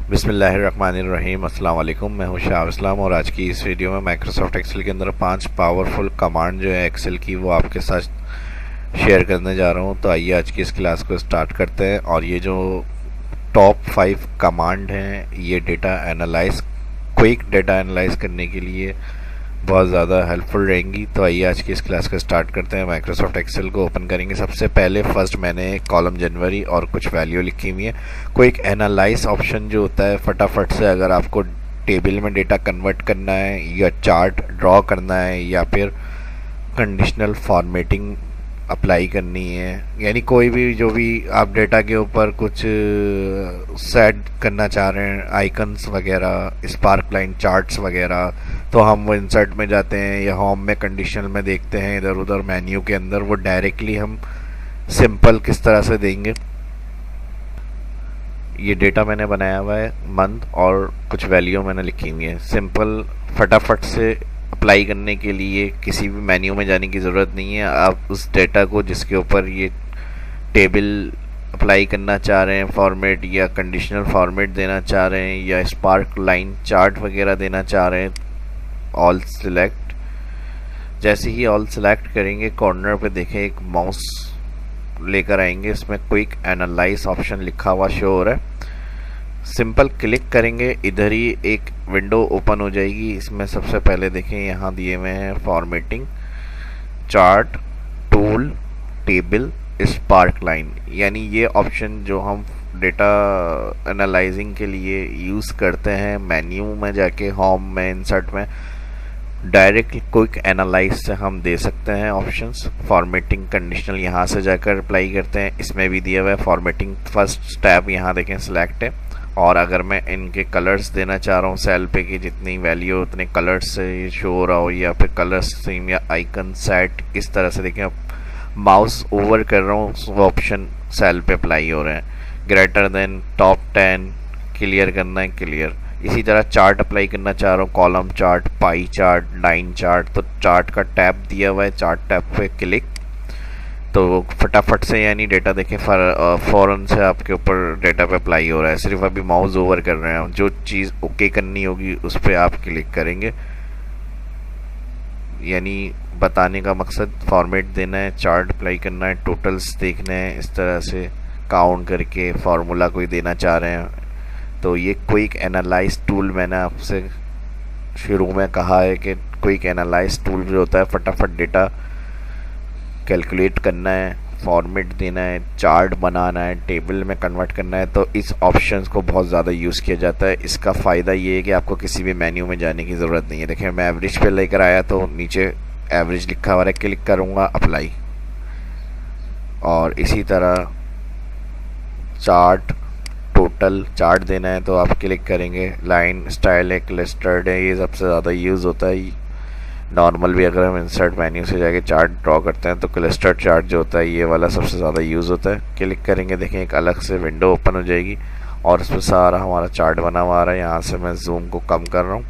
बिस्मिल्लाहिर्रहमानिर्रहीम। अस्सलाम वालेकुम। मैं हूं शाह इस्लाम और आज की इस वीडियो में माइक्रोसॉफ्ट एक्सेल के अंदर 5 पावरफुल कमांड जो है एक्सेल की वो आपके साथ शेयर करने जा रहा हूं। तो आइए आज की इस क्लास को स्टार्ट करते हैं। और ये जो टॉप 5 कमांड हैं ये data analyse quick data analyse करने के लिए बहुत ज़्यादा हेल्पफुल रहेंगी। तो आइए आज की इस क्लास को स्टार्ट करते हैं। माइक्रोसॉफ्ट एक्सेल को ओपन करेंगे। सबसे पहले फर्स्ट मैंने कॉलम जनवरी और कुछ वैल्यू लिखी हुई है। क्विक एनालाइज ऑप्शन जो होता है, फटाफट से अगर आपको टेबल में डेटा कन्वर्ट करना है या चार्ट ड्रॉ करना है या फिर कंडीशनल फॉर्मेटिंग अप्लाई करनी है, यानी कोई भी जो भी आप डेटा के ऊपर कुछ सेट करना चाह रहे हैं, आइकन्स वगैरह, स्पार्क लाइन चार्ट्स वगैरह, तो हम वो इंसर्ट में जाते हैं या होम में कंडीशनल में देखते हैं इधर उधर मेन्यू के अंदर, वो डायरेक्टली हम सिंपल किस तरह से देंगे। ये डेटा मैंने बनाया हुआ है मंथ और कुछ वैल्यू मैंने लिखी हुई है। सिंपल फटाफट से अप्लाई करने के लिए किसी भी मेन्यू में जाने की ज़रूरत नहीं है। आप उस डेटा को जिसके ऊपर ये टेबल अप्लाई करना चाह रहे हैं, फॉर्मेट या कंडीशनल फॉर्मेट देना चाह रहे हैं या स्पार्क लाइन चार्ट वगैरह देना चाह रहे हैं, ऑल सिलेक्ट। जैसे ही ऑल सिलेक्ट करेंगे कॉर्नर पे देखें एक माउस लेकर आएंगे, इसमें क्विक एनालाइज ऑप्शन लिखा हुआ शो हो रहा है। सिंपल क्लिक करेंगे, इधर ही एक विंडो ओपन हो जाएगी। इसमें सबसे पहले देखें यहाँ दिए हुए हैं formatting, chart, tool, table, spark line, यानी ये ऑप्शन जो हम डेटा एनालाइजिंग के लिए यूज़ करते हैं। मेन्यू में जाके होम में इंसर्ट में डायरेक्ट क्विक एनालाइज से हम दे सकते हैं ऑप्शंस। फॉर्मेटिंग कंडीशनल यहाँ से जाकर अप्लाई करते हैं, इसमें भी दिया हुआ है फॉर्मेटिंग। फर्स्ट टैब यहाँ देखें सिलेक्ट है, और अगर मैं इनके कलर्स देना चाह रहा हूँ सेल पे की जितनी वैल्यू उतने कलर्स से शो हो रहा हो, या फिर कलर स्ट्रीम या आइकन सेट, इस तरह से देखें माउस ओवर कर रहा हूँ वो ऑप्शन सेल पे अप्लाई हो रहे हैं। ग्रेटर देन, टॉप 10 क्लियर करना है, क्लियर। इसी तरह चार्ट अप्लाई करना चाह रहा हूँ, column chart, pie chart, line chart, तो चार्ट का टैब दिया हुआ है, चार्ट टैब पे क्लिक, तो फटाफट से यानी डेटा देखें फ़ौरन से आपके ऊपर डेटा पे अप्लाई हो रहा है। सिर्फ अभी माउस ओवर कर रहे हैं, जो चीज़ ओके करनी होगी उस पर आप क्लिक करेंगे। यानी बताने का मकसद फॉर्मेट देना है, चार्ट अप्लाई करना है, टोटल्स देखने हैं, इस तरह से काउंट करके फार्मूला कोई देना चाह रहे हैं। तो ये क्विक एनालाइज टूल मैंने आपसे शुरू में कहा है कि क्विक एनालाइज टूल जो होता है फटाफट डेटा कैलकुलेट करना है, फॉर्मेट देना है, चार्ट बनाना है, टेबल में कन्वर्ट करना है, तो इस ऑप्शंस को बहुत ज़्यादा यूज़ किया जाता है। इसका फ़ायदा ये है कि आपको किसी भी मेन्यू में जाने की ज़रूरत नहीं है। देखिए मैं एवरेज पे लेकर आया तो नीचे एवरेज लिखा हुआ है, क्लिक करूँगा अप्लाई। और इसी तरह चार्ट, टोटल चार्ट देना है तो आप क्लिक करेंगे। लाइन, स्टाइल है, क्लस्टर्ड है, ये सबसे ज़्यादा यूज़ होता है। नॉर्मल भी अगर हम इंसर्ट मेन्यू से जाके चार्ट ड्रॉ करते हैं तो क्लस्टर्ड चार्ट जो होता है ये वाला सबसे ज़्यादा यूज़ होता है। क्लिक करेंगे, देखें एक अलग से विंडो ओपन हो जाएगी और उसमें सारा हमारा चार्ट बना हुआ आ रहा है। यहाँ से मैं जूम को कम कर रहा हूँ,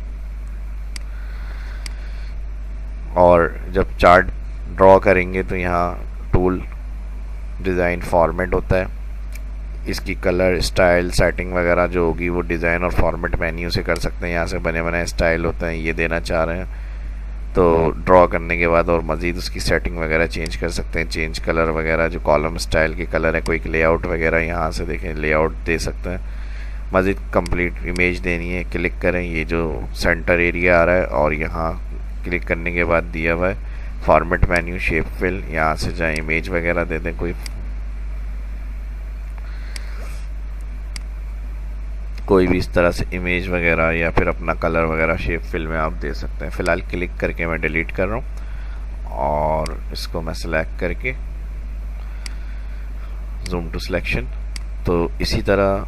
और जब चार्ट ड्रॉ करेंगे तो यहाँ टूल, डिज़ाइन, फॉर्मेट होता है। इसकी कलर, स्टाइल, सेटिंग वगैरह जो होगी वो डिज़ाइन और फॉर्मेट मेन्यू से कर सकते हैं। यहाँ से बने बनाए स्टाइल होते हैं, ये देना चाह रहे हैं तो ड्रॉ करने के बाद और मज़ीद उसकी सेटिंग वगैरह चेंज कर सकते हैं। चेंज कलर वगैरह, जो कॉलम स्टाइल के कलर है, कोई लेआउट वगैरह यहाँ से देखें लेआउट दे सकते हैं। मज़ीद कंप्लीट इमेज देनी है, क्लिक करें, ये जो सेंटर एरिया आ रहा है और यहाँ क्लिक करने के बाद दिया हुआ है फॉर्मेट मेन्यू, शेप फिल, यहाँ से जाएँ इमेज वगैरह दे दें, कोई भी इस तरह से इमेज वगैरह या फिर अपना कलर वगैरह शेप फिल में आप दे सकते हैं। फ़िलहाल क्लिक करके मैं डिलीट कर रहा हूँ और इसको मैं सिलेक्ट करके जूम टू सिलेक्शन। तो इसी तरह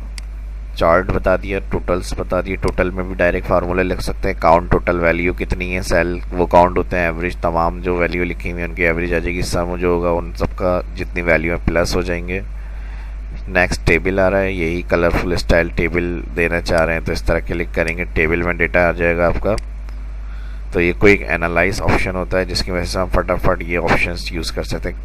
चार्ट बता दिया, टोटल्स बता दिए। टोटल में भी डायरेक्ट फार्मूला लिख सकते हैं, काउंट टोटल वैल्यू कितनी है, सेल वो काउंट होते हैं, एवरेज तमाम जो वैल्यू लिखी हुई है उनकी एवरेज आ जाएगी, सम जो होगा उन सबका जितनी वैल्यू है प्लस हो जाएंगे। नेक्स्ट टेबल आ रहा है, यही कलरफुल स्टाइल टेबल देना चाह रहे हैं तो इस तरह क्लिक करेंगे, टेबल में डेटा आ जाएगा आपका। तो ये कोई एक एनालाइज ऑप्शन होता है जिसकी वजह से हम फटाफट ये ऑप्शंस यूज़ कर सकते हैं।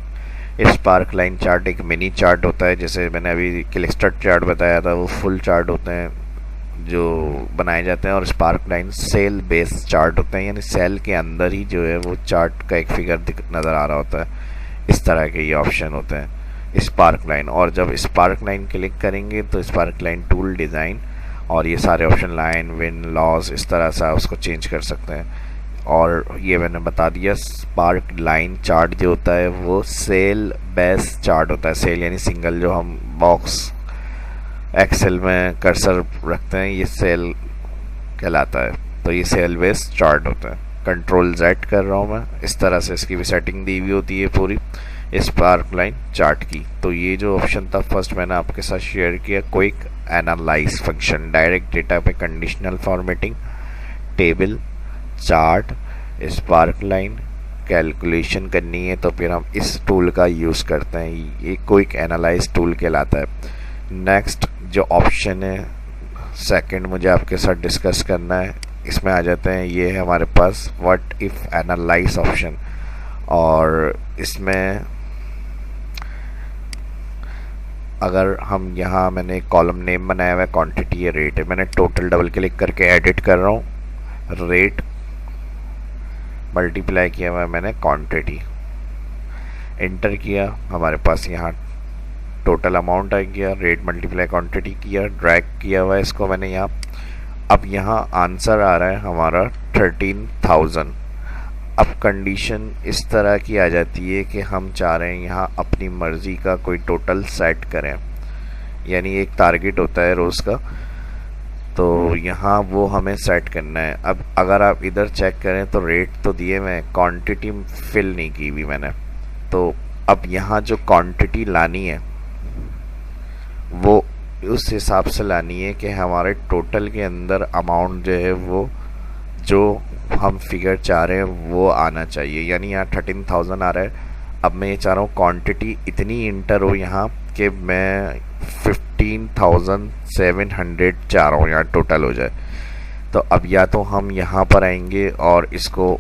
स्पार्क लाइन चार्ट एक मिनी चार्ट होता है, जैसे मैंने अभी क्लस्टर्ड चार्ट बताया था, वो फुल चार्ट होते हैं जो बनाए जाते हैं, और sparkline cell based chart होते हैं, यानी सेल के अंदर ही जो है वो चार्ट का एक फिगर नज़र आ रहा होता है। इस तरह के ये ऑप्शन होते हैं स्पार्क लाइन। और जब स्पार्क लाइन क्लिक करेंगे तो स्पार्क लाइन टूल डिज़ाइन और ये सारे ऑप्शन लाइन विन लॉस इस तरह से उसको चेंज कर सकते हैं। और ये मैंने बता दिया स्पार्क लाइन चार्ट जो होता है वो सेल बेस चार्ट होता है। सेल यानी सिंगल, जो हम बॉक्स एक्सेल में कर्सर रखते हैं ये सेल कहलाता है। तो ये सेल बेस चार्ट होता है। कंट्रोल Z कर रहा हूँ मैं, इस तरह से इसकी भी सेटिंग दी हुई होती है पूरी स्पार्क लाइन चार्ट की। तो ये जो ऑप्शन था फर्स्ट मैंने आपके साथ शेयर किया, quick analyse function, direct data पे conditional formatting, table, chart, sparkline calculation करनी है तो फिर हम इस टूल का यूज़ करते हैं। ये क्विक एनालाइज टूल कहलाता है। नेक्स्ट जो ऑप्शन है सेकंड मुझे आपके साथ डिस्कस करना है, इसमें आ जाते हैं, ये है हमारे पास व्हाट इफ़ एनालाइज ऑप्शन। और इसमें अगर हम यहाँ मैंने एक कॉलम नेम बनाया हुआ है क्वांटिटी है रेट है, मैंने टोटल डबल क्लिक करके एडिट कर रहा हूँ, रेट मल्टीप्लाई किया हुआ है मैंने क्वांटिटी, इंटर किया, हमारे पास यहाँ टोटल अमाउंट आ गया, रेट मल्टीप्लाई क्वांटिटी किया, ड्रैग किया हुआ है इसको मैंने यहाँ। अब यहाँ आंसर आ रहा है हमारा 13,000। अब कंडीशन इस तरह की आ जाती है कि हम चाह रहे हैं यहाँ अपनी मर्ज़ी का कोई टोटल सेट करें, यानी एक टारगेट होता है रोज़ का, तो यहाँ वो हमें सेट करना है। अब अगर आप इधर चेक करें तो रेट तो दिए मैं, क्वांटिटी फिल नहीं की हुई मैंने। तो अब यहाँ जो क्वांटिटी लानी है वो उस हिसाब से लानी है कि हमारे टोटल के अंदर अमाउंट जो है वो जो हम फिगर चाह रहे हैं वो आना चाहिए। यानी यहाँ 13,000 आ रहा है। अब मैं ये चाह रहा हूँ क्वांटिटी इतनी इंटर हो यहाँ कि मैं 15,700 चाह रहा हूँ यहाँ टोटल हो जाए। तो अब या तो हम यहाँ पर आएंगे और इसको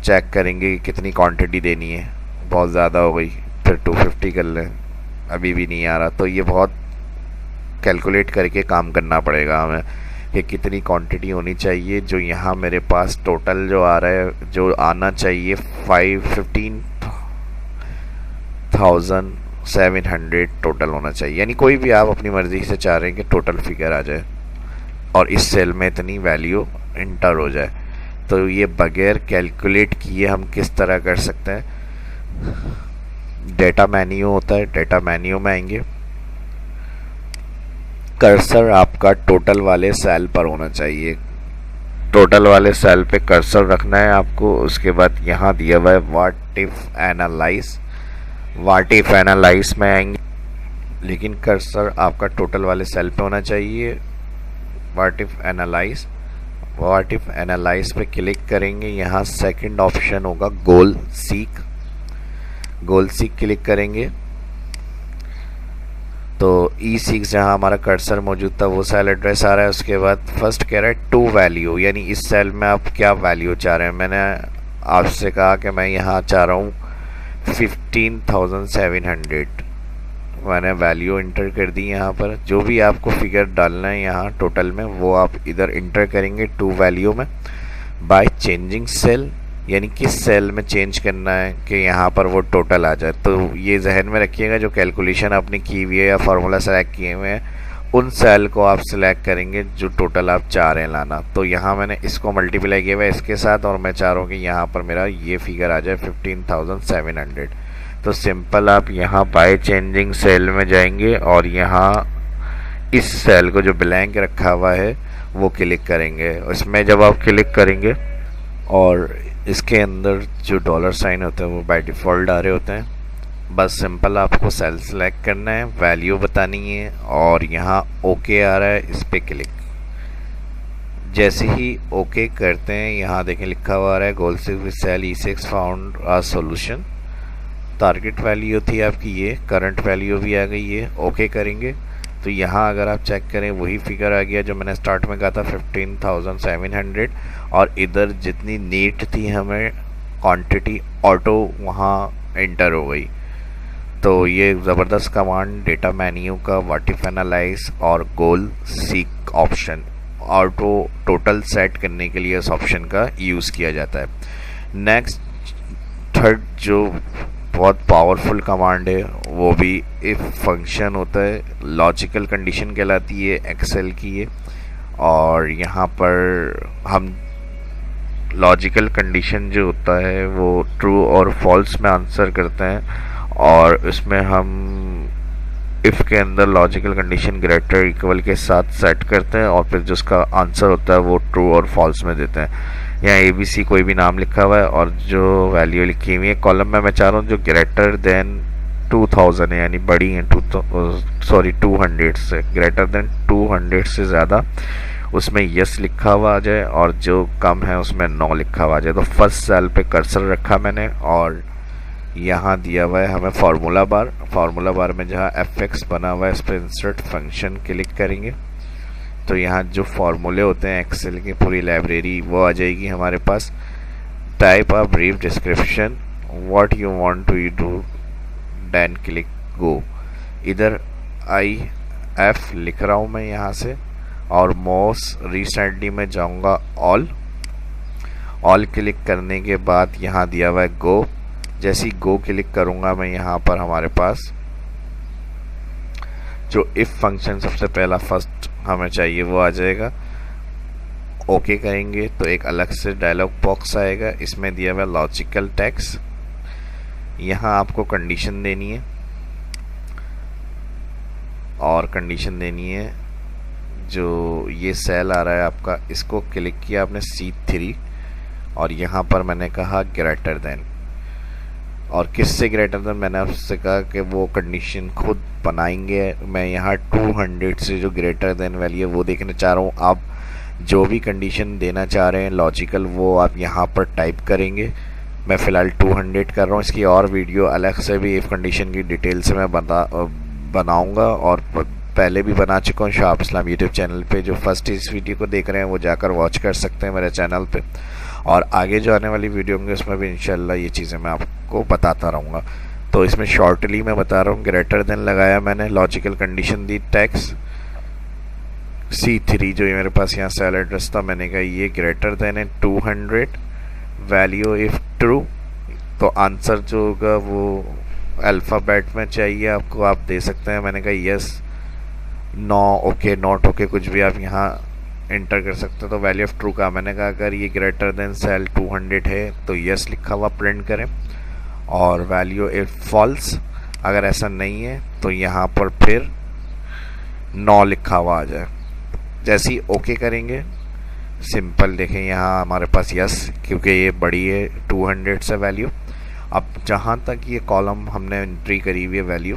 चेक करेंगे कि कितनी क्वांटिटी देनी है, बहुत ज़्यादा हो गई फिर 250 कर लें, अभी भी नहीं आ रहा। तो ये बहुत कैलकुलेट करके काम करना पड़ेगा हमें कि कितनी क्वांटिटी होनी चाहिए। जो यहाँ मेरे पास टोटल जो आ रहा है, जो आना चाहिए 15,700 टोटल होना चाहिए। यानी कोई भी आप अपनी मर्ज़ी से चाह रहे हैं कि टोटल फिगर आ जाए और इस सेल में इतनी वैल्यू इंटर हो जाए। तो ये बगैर कैलकुलेट किए हम किस तरह कर सकते हैं। डेटा मेन्यू होता है, डेटा मेन्यू में आएंगे, कर्सर आपका टोटल वाले सेल पर होना चाहिए, टोटल वाले सेल पे कर्सर रखना है आपको। उसके बाद यहाँ दिया हुआ है what if analyse, what if analyse में आएंगे लेकिन कर्सर आपका टोटल वाले सेल पे होना चाहिए। What if analyse, what if analyse पे क्लिक करेंगे, यहाँ सेकंड ऑप्शन होगा गोल सीक, गोल सीक क्लिक करेंगे तो E6 जहाँ हमारा कर्सर मौजूद था वो सेल एड्रेस आ रहा है। उसके बाद फर्स्ट कह रहा है टू वैल्यू, यानी इस सेल में आप क्या वैल्यू चाह रहे हैं। मैंने आपसे कहा कि मैं यहाँ चाह रहा हूँ 15,700, मैंने वैल्यू इंटर कर दी। यहाँ पर जो भी आपको फिगर डालना है यहाँ टोटल में वो आप इधर इंटर करेंगे टू वैल्यू में बाय चेंजिंग सेल, यानी किस सेल में चेंज करना है कि यहाँ पर वो टोटल आ जाए। तो ये जहन में रखिएगा जो कैलकुलेशन आपने की हुई है या फार्मूला सेलेक्ट किए हुए हैं उन सेल को आप सिलेक्ट करेंगे जो टोटल आप चाह रहे हैं लाना। तो यहाँ मैंने इसको मल्टीप्लाई किया हुआ है इसके साथ और मैं चाह रहा हूँ कि यहाँ पर मेरा ये फिगर आ जाए 15,700। तो सिंपल आप यहाँ बाय चेंजिंग सेल में जाएंगे और यहाँ इस सेल को जो ब्लैंक रखा हुआ है वो क्लिक करेंगे। इसमें जब आप क्लिक करेंगे और इसके अंदर जो डॉलर साइन होते हैं वो बाय डिफ़ॉल्ट आ रहे होते हैं। बस सिंपल आपको सेल सेलेक्ट करना है, वैल्यू बतानी है और यहाँ ओके आ रहा है, इस पर क्लिक। जैसे ही ओके करते हैं यहाँ देखें लिखा हुआ आ रहा है goal seek with cell E6 found a solution. Target value थी आपकी ये, करंट वैल्यू भी आ गई है। ओके करेंगे तो यहाँ अगर आप चेक करें वही फिगर आ गया जो मैंने स्टार्ट में कहा था 15,700 और इधर जितनी नीट थी हमें क्वांटिटी ऑटो वहाँ एंटर हो गई। तो ये ज़बरदस्त कमांड डेटा मेन्यू का व्हाट इफ एनालाइज और goal seek option auto total set करने के लिए इस ऑप्शन का यूज़ किया जाता है। नेक्स्ट थर्ड जो बहुत पावरफुल कमांड है वो भी इफ फंक्शन होता है, लॉजिकल कंडीशन कहलाती है एक्सेल की है। और यहाँ पर हम लॉजिकल कंडीशन जो होता है वो ट्रू और फॉल्स में आंसर करते हैं, और इसमें हम इफ़ के अंदर लॉजिकल कंडीशन ग्रेटर इक्वल के साथ सेट करते हैं और फिर जो उसका आंसर होता है वो ट्रू और फॉल्स में देते हैं। यहाँ ABC कोई भी नाम लिखा हुआ है और जो वैल्यू लिखी हुई है कॉलम में मैं चाह रहा हूँ जो ग्रेटर देन 2000 है, यानी बड़ी है 200 से, ग्रेटर देन 200 से ज़्यादा उसमें यस लिखा हुआ आ जाए, और जो कम है उसमें नो लिखा हुआ आ जाए। तो फर्स्ट सेल पे कर्सर रखा मैंने और यहाँ दिया हुआ है हमें फार्मूला बार में जहाँ fx बना हुआ है इस पर इंसर्ट फंक्शन क्लिक करेंगे तो यहाँ जो फार्मूले होते हैं एक्सेल की पूरी लाइब्रेरी वो आ जाएगी हमारे पास। Type a brief description what you want to do then click go. इधर IF लिख रहा हूँ मैं यहाँ से, और मोस्ट रिसेंटली में जाऊँगा ऑल क्लिक करने के बाद यहाँ दिया हुआ है गो। जैसे ही गो क्लिक करूँगा मैं यहाँ पर हमारे पास जो इफ फंक्शन सबसे पहला फर्स्ट हमें चाहिए वो आ जाएगा। ओके करेंगे तो एक अलग से डायलॉग बॉक्स आएगा, इसमें दिया हुआ लॉजिकल टेक्स्ट। यहाँ आपको कंडीशन देनी है और कंडीशन देनी है जो ये सेल आ रहा है आपका, इसको क्लिक किया आपने C3 और यहाँ पर मैंने कहा ग्रेटर देन, और किससे ग्रेटर देन मैंने आपसे कहा कि वो कंडीशन खुद बनाएंगे। मैं यहाँ 200 से जो ग्रेटर देन वैल्यू है वो देखना चाह रहा हूँ। आप जो भी कंडीशन देना चाह रहे हैं लॉजिकल वो आप यहाँ पर टाइप करेंगे। मैं फ़िलहाल 200 कर रहा हूँ। इसकी और वीडियो अलग से भी इफ़ कंडीशन की डिटेल से मैं बनाऊँगा और पहले भी बना चुका हूँ शार्प इस्लाम यूट्यूब चैनल पे। जो फर्स्ट इस वीडियो को देख रहे हैं वो जाकर वॉच कर सकते हैं मेरे चैनल पे, और आगे जो आने वाली वीडियो होंगी उसमें भी इंशाल्लाह ये चीज़ें मैं आपको बताता रहूँगा। तो इसमें शॉर्टली मैं बता रहा हूँ, ग्रेटर देन लगाया मैंने, लॉजिकल कंडीशन दी, टेक्स्ट C3 जो मेरे पास यहाँ सेल एड्रेस था, मैंने कहा ये ग्रेटर देन है 200, वैल्यू इफ़ ट्रू, तो आंसर जो होगा वो अल्फ़ाबेट में चाहिए आपको, आप दे सकते हैं। मैंने कहा yes, no, okay, not okay, कुछ भी आप यहाँ एंटर कर सकते हो। तो वैल्यू ऑफ ट्रू का मैंने कहा अगर ये ग्रेटर देन सेल 200 है तो यस लिखा हुआ प्रिंट करें, और वैल्यू इफ फॉल्स अगर ऐसा नहीं है तो यहाँ पर फिर नो लिखा हुआ आ जाए। जैसे ही ओके करेंगे सिंपल देखें यहाँ हमारे पास यस, क्योंकि ये बड़ी है 200 से वैल्यू। अब जहाँ तक ये कॉलम हमने एंट्री करी हुई है वैल्यू,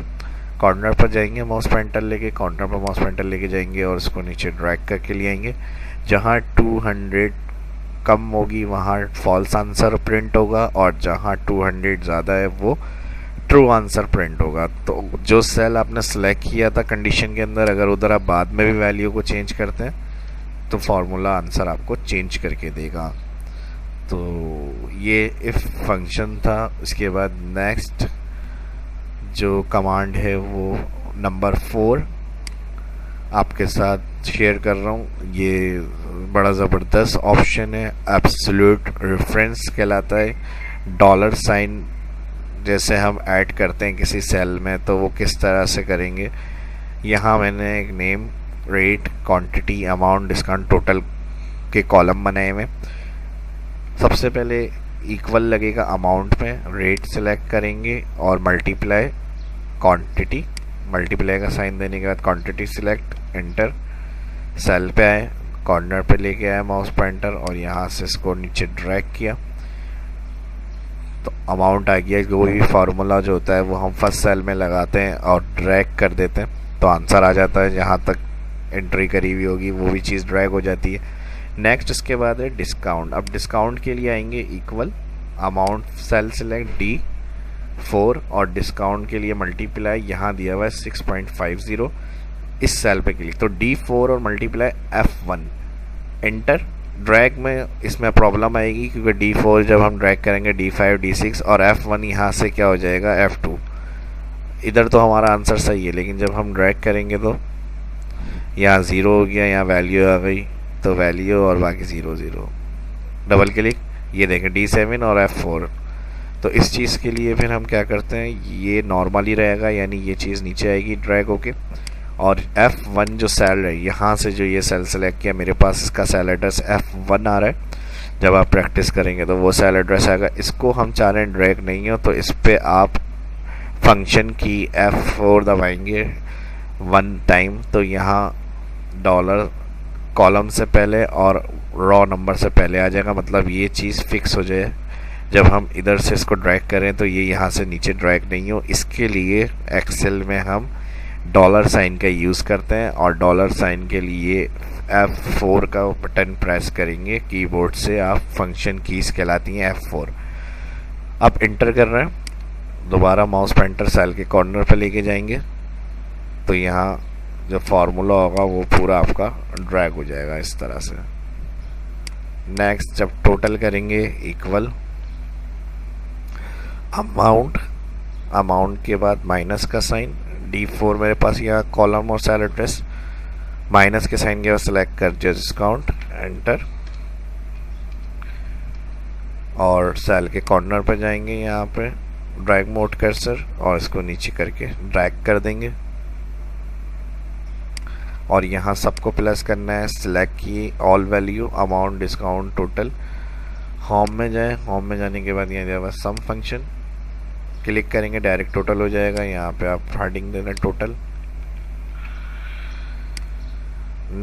कॉर्नर पर जाएंगे माउस पॉइंटर लेके, कॉर्नर पर माउस पॉइंटर लेके जाएंगे और इसको नीचे ड्रैग करके ले आएंगे। जहाँ 200 कम होगी वहाँ फॉल्स आंसर प्रिंट होगा, और जहाँ 200 ज़्यादा है वो ट्रू आंसर प्रिंट होगा। तो जो सेल आपने सेलेक्ट किया था कंडीशन के अंदर, अगर उधर आप बाद में भी वैल्यू को चेंज करते हैं तो फार्मूला आंसर आपको चेंज करके देगा। तो ये इफ फंक्शन था। उसके बाद नेक्स्ट जो कमांड है वो नंबर 4 आपके साथ शेयर कर रहा हूँ। ये बड़ा ज़बरदस्त ऑप्शन है, एब्सोल्यूट रेफरेंस कहलाता है। डॉलर साइन जैसे हम ऐड करते हैं किसी सेल में तो वो किस तरह से करेंगे। यहाँ मैंने एक name, rate, quantity, amount, discount, total के कॉलम बनाए हुए। सबसे पहले इक्वल लगेगा अमाउंट में, रेट सेलेक्ट करेंगे और मल्टीप्लाई क्वांटिटी, मल्टीप्लाई का साइन देने के बाद क्वांटिटी सिलेक्ट, एंटर। सेल पे आए, कॉर्नर पे लेके आया माउस पॉइंटर और यहाँ से इसको नीचे ड्रैग किया तो अमाउंट आ गया। वही फार्मूला जो होता है वो हम फर्स्ट सेल में लगाते हैं और ड्रैग कर देते हैं तो आंसर आ जाता है। जहाँ तक एंट्री करी हुई होगी वो भी चीज़ ड्रैग हो जाती है। नेक्स्ट इसके बाद है डिस्काउंट। अब डिस्काउंट के लिए आएंगे equal, amount cell select D4 और डिस्काउंट के लिए मल्टीप्लाई, यहाँ दिया हुआ है 6.50, इस सेल पे क्लिक, तो D4 और मल्टीप्लाई F1, एंटर। ड्रैग में इसमें प्रॉब्लम आएगी क्योंकि D4 जब हम ड्रैग करेंगे D5 D6 और F1 यहाँ से क्या हो जाएगा F2। इधर तो हमारा आंसर सही है लेकिन जब हम ड्रैग करेंगे तो यहाँ 0 हो गया, यहाँ वैल्यू आ गई तो वैल्यू और बाकी 0 0, डबल क्लिक, ये देखें D7 और F4। तो इस चीज़ के लिए फिर हम क्या करते हैं, ये नॉर्मल ही रहेगा, यानी ये चीज़ नीचे आएगी ड्रैग होके, और F1 जो सेल है, यहाँ से जो ये सेल सेलेक्ट किया, मेरे पास इसका सेल एड्रेस F1 आ रहा है। जब आप प्रैक्टिस करेंगे तो वो सेल एड्रेस आएगा। इसको हम चाह रहे हैं ड्रैग नहीं हो, तो इस पर आप फंक्शन की F4 दबाएंगे 1 टाइम, तो यहाँ डॉलर कॉलम से पहले और रॉ नंबर से पहले आ जाएगा, मतलब ये चीज़ फिक्स हो जाए। जब हम इधर से इसको ड्रैग करें तो ये यहाँ से नीचे ड्रैग नहीं हो, इसके लिए एक्सेल में हम डॉलर साइन का यूज़ करते हैं, और डॉलर साइन के लिए F4 का बटन प्रेस करेंगे कीबोर्ड से। आप फंक्शन कीज कहलाती हैं F4। अब इंटर कर रहे हैं, दोबारा माउस पॉइंटर सेल के कॉर्नर पर लेके जाएंगे, तो यहाँ जो फार्मूला होगा वो पूरा आपका ड्रैग हो जाएगा इस तरह से। नेक्स्ट जब टोटल करेंगे इक्वल अमाउंट, अमाउंट के बाद माइनस का साइन, D4 मेरे पास यहाँ कॉलम और सेल एड्रेस, माइनस के साइन के बाद सेलेक्ट कर डिस्काउंट, एंटर, और सेल के कॉर्नर पर जाएंगे, यहाँ पे ड्रैग मोड कर्सर, और इसको नीचे करके ड्रैग कर देंगे, और यहाँ सबको प्लस करना है। सिलेक्ट की all value, amount, discount, total. Home में जाएं, होम में जाने के बाद यहाँ दिया सम फंक्शन, क्लिक करेंगे डायरेक्ट टोटल हो जाएगा। यहाँ पे आप हेडिंग देना टोटल।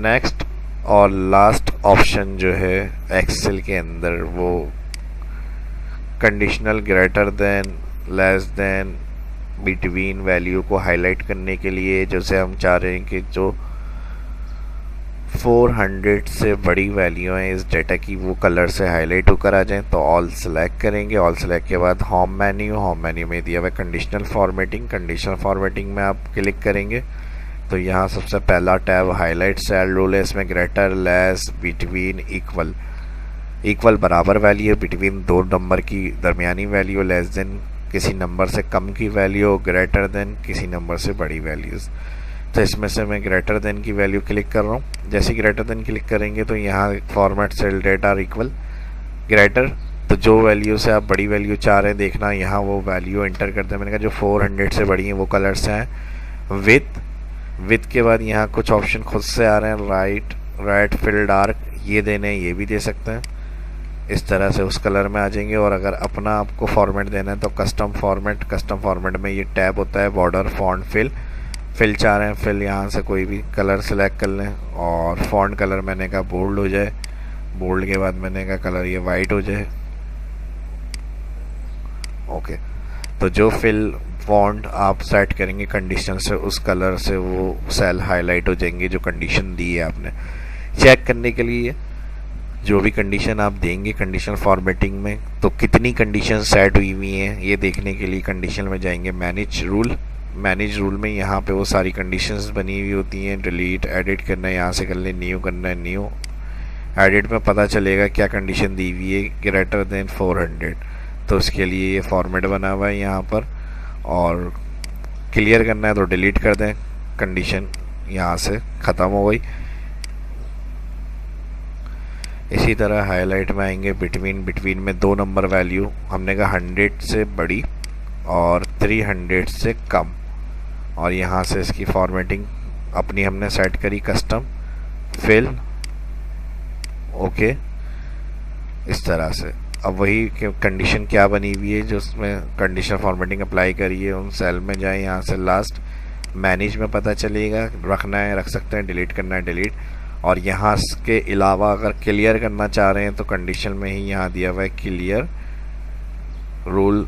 नेक्स्ट और लास्ट ऑप्शन जो है एक्सेल के अंदर, वो conditional greater than, less than, between value को हाईलाइट करने के लिए, जैसे हम चाह रहे हैं कि जो 400 से बड़ी वैल्यू है इस डेटा की वो कलर से हाईलाइट होकर आ जाएं, तो ऑल सेलेक्ट करेंगे। ऑल सेलेक्ट के बाद होम मेन्यू, होम मेन्यू में दिया हुआ है कंडीशनल फॉर्मेटिंग, कंडीशनल फॉर्मेटिंग में आप क्लिक करेंगे तो यहाँ सबसे पहला टैब हाईलाइट सेल रूल है, इसमें greater, less, between, equal. Equal बराबर वैल्यू, बिटवीन दो नंबर की दरमियानी वैल्यू, लेस देन किसी नंबर से कम की वैल्यू, ग्रेटर देन किसी नंबर से बड़ी वैल्यूज़। तो इसमें से मैं ग्रेटर देन की वैल्यू क्लिक कर रहा हूँ। जैसे ही ग्रेटर देन क्लिक करेंगे तो यहाँ format cell data are equal greater, तो जो वैल्यू से आप बड़ी वैल्यू चाह रहे हैं देखना, यहाँ वो वैल्यू एंटर करते हैं। मैंने कहा जो 400 से बड़ी हैं वो कलर से हैं। विथ के बाद यहाँ कुछ ऑप्शन खुद से आ रहे हैं, राइट फिल डार्क, ये देने हैं, ये भी दे सकते हैं। इस तरह से उस कलर में आ जाएंगे। और अगर अपना आपको फॉर्मेट देना है तो कस्टम फॉर्मेट में ये टैब होता है, बॉर्डर, फॉन्ट, फिल चाह रहे हैं, फिल यहाँ से कोई भी कलर सेलेक्ट कर लें। और फॉन्ट कलर मैंने कहा बोल्ड हो जाए, बोल्ड के बाद मैंने कहा कलर ये वाइट हो जाए। ओके, तो जो फिल फॉन्ट आप सेट करेंगे कंडीशन से, उस कलर से वो सेल हाईलाइट हो जाएंगे जो कंडीशन दी है आपने। चेक करने के लिए जो भी कंडीशन आप देंगे कंडीशन फॉर्मेटिंग में, तो कितनी कंडीशन सेट हुई हुई हैं ये देखने के लिए कंडीशन में जाएंगे, मैनेज रूल में यहाँ पे वो सारी कंडीशंस बनी हुई होती हैं। डिलीट, एडिट करना है यहाँ से कर लें, न्यू करना है न्यू। एडिट में पता चलेगा क्या कंडीशन दी हुई है, ग्रेटर देन 400, तो उसके लिए ये फॉर्मेट बना हुआ है यहाँ पर। और क्लियर करना है तो डिलीट कर दें, कंडीशन यहाँ से ख़त्म हो गई। इसी तरह हाईलाइट में आएंगे, बिटवीन में दो नंबर वैल्यू, हमने कहा 100 से बड़ी और 300 से कम, और यहाँ से इसकी फॉर्मेटिंग अपनी हमने सेट करी, कस्टम, फिल, ओके, इस तरह से। अब वही कंडीशन क्या बनी हुई है जो उसमें कंडीशन फॉर्मेटिंग अप्लाई करिए, उन सेल में जाए, यहाँ से लास्ट मैनेज में पता चलेगा, रखना है रख सकते हैं, डिलीट करना है डिलीट। और यहाँ के अलावा अगर क्लियर करना चाह रहे हैं तो कंडीशन में ही यहाँ दिया हुआ है clear rule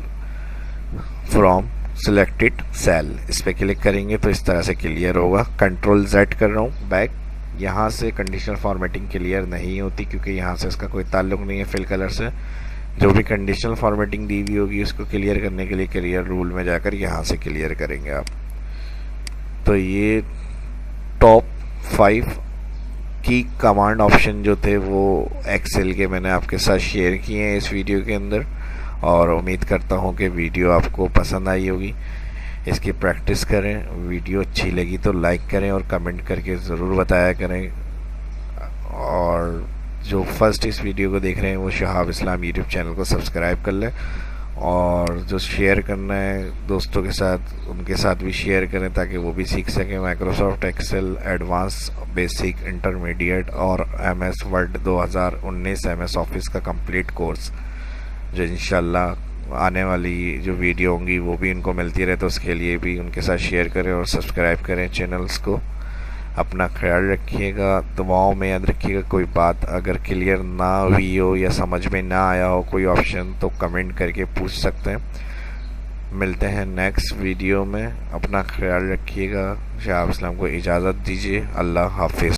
from selected cell, इस पर क्लिक करेंगे तो इस तरह से क्लियर होगा। कंट्रोल Z कर रहा हूँ बैक, यहाँ से कंडीशनल फॉर्मेटिंग क्लियर नहीं होती क्योंकि यहाँ से इसका कोई ताल्लुक नहीं है फिल कलर से। जो भी कंडीशनल फॉर्मेटिंग दी हुई होगी उसको क्लियर करने के लिए क्लियर रूल में जाकर यहाँ से क्लियर करेंगे आप। तो ये टॉप 5 की कमांड ऑप्शन जो थे वो एक्सेल के मैंने आपके साथ शेयर किए हैं इस वीडियो के अंदर, और उम्मीद करता हूँ कि वीडियो आपको पसंद आई होगी। इसकी प्रैक्टिस करें, वीडियो अच्छी लगी तो लाइक करें और कमेंट करके ज़रूर बताया करें। और और जो फर्स्ट इस वीडियो को देख रहे हैं वो शहाब इस्लाम यूट्यूब चैनल को सब्सक्राइब कर लें, और जो शेयर करना है दोस्तों के साथ उनके साथ भी शेयर करें ताकि वो भी सीख सकें Microsoft Excel advance, basic, intermediate और MS वर्ड 2019 MS ऑफिस का कंप्लीट कोर्स, जो इंशाल्लाह आने वाली जो वीडियो होंगी वो भी इनको मिलती रहे, तो उसके लिए भी उनके साथ शेयर करें और सब्सक्राइब करें चैनल्स को। अपना ख्याल रखिएगा, दुआओं में याद रखिएगा। कोई बात अगर क्लियर ना हुई हो या समझ में ना आया हो कोई ऑप्शन, तो कमेंट करके पूछ सकते हैं। मिलते हैं नेक्स्ट वीडियो में। अपना ख्याल रखिएगा। शहाब इस्लाम को इजाज़त दीजिए। अल्लाह हाफिज़।